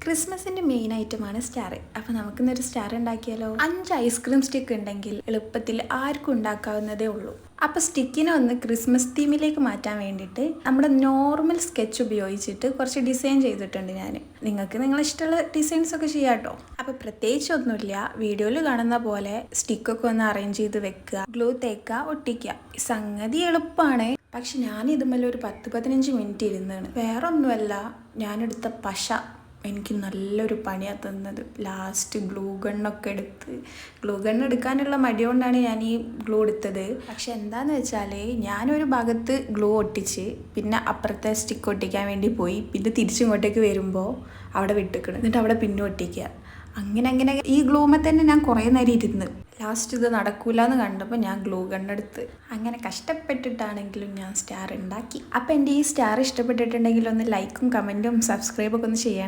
ക്രിസ്മസിൻ്റെ മെയിൻ ഐറ്റമാണ് സ്റ്റാർ. അപ്പോൾ നമുക്കിന്നൊരു സ്റ്റാർ ഉണ്ടാക്കിയാലോ? 5 ഐസ്ക്രീം സ്റ്റിക്ക് ഉണ്ടെങ്കിൽ എളുപ്പത്തിൽ ആർക്കും ഉണ്ടാക്കാവുന്നതേ ഉള്ളൂ. അപ്പോൾ സ്റ്റിക്കിനെ ഒന്ന് ക്രിസ്മസ് തീമിലേക്ക് മാറ്റാൻ വേണ്ടിയിട്ട് നമ്മുടെ നോർമൽ സ്കെച്ച് ഉപയോഗിച്ചിട്ട് കുറച്ച് ഡിസൈൻ ചെയ്തിട്ടുണ്ട് ഞാൻ. നിങ്ങൾക്ക് നിങ്ങളിഷ്ടമുള്ള ഡിസൈൻസ് ഒക്കെ ചെയ്യാം കേട്ടോ. അപ്പോൾ പ്രത്യേകിച്ചൊന്നുമില്ല, വീഡിയോയിൽ കാണുന്ന പോലെ സ്റ്റിക്കൊക്കെ ഒന്ന് അറേഞ്ച് ചെയ്ത് വെക്കുക, ഗ്ലൂ തേക്കുക, ഒട്ടിക്കുക. സംഗതി എളുപ്പമാണ്. പക്ഷെ ഞാൻ ഇതുമല്ല ഒരു 10-15 മിനിറ്റ് ഇരുന്നാണ്. വേറെ ഒന്നുമല്ല, ഞാനെടുത്ത പശ എനിക്ക് നല്ലൊരു പണിയാണ് തന്നത്. ലാസ്റ്റ് ഗ്ലൂ ഗണ്ണൊക്കെ എടുത്ത്, ഗ്ലൂ ഗണ്ണ് എടുക്കാനുള്ള മടി കൊണ്ടാണ് ഞാൻ ഈ ഗ്ലൂ എടുത്തത്. പക്ഷെ എന്താണെന്ന് വെച്ചാൽ ഞാനൊരു ഭാഗത്ത് ഗ്ലൂ ഒട്ടിച്ച് പിന്നെ അപ്പുറത്തെ സ്റ്റിക്ക് ഒട്ടിക്കാൻ വേണ്ടി പോയി. പിന്നെ തിരിച്ചിങ്ങോട്ടേക്ക് വരുമ്പോൾ അവിടെ വിട്ടിക്കണം, എന്നിട്ട് അവിടെ പിന്നെ ഒട്ടിക്കുക. അങ്ങനെ ഈ ഗ്ലൂമേ തന്നെ ഞാൻ കുറേ നേരം ഇരുന്ന് ലാസ്റ്റ് ഇത് നടക്കൂല എന്ന് കണ്ടപ്പോൾ ഞാൻ ഗ്ലൂ ഗണ്ണെടുത്ത് അങ്ങനെ കഷ്ടപ്പെട്ടിട്ടാണെങ്കിലും ഞാൻ സ്റ്റാർ ഉണ്ടാക്കി. അപ്പോൾ എൻ്റെ ഈ സ്റ്റാർ ഇഷ്ടപ്പെട്ടിട്ടുണ്ടെങ്കിൽ ഒന്ന് ലൈക്കും കമൻറ്റും സബ്സ്ക്രൈബൊക്കെ ഒന്ന് ചെയ്യണം.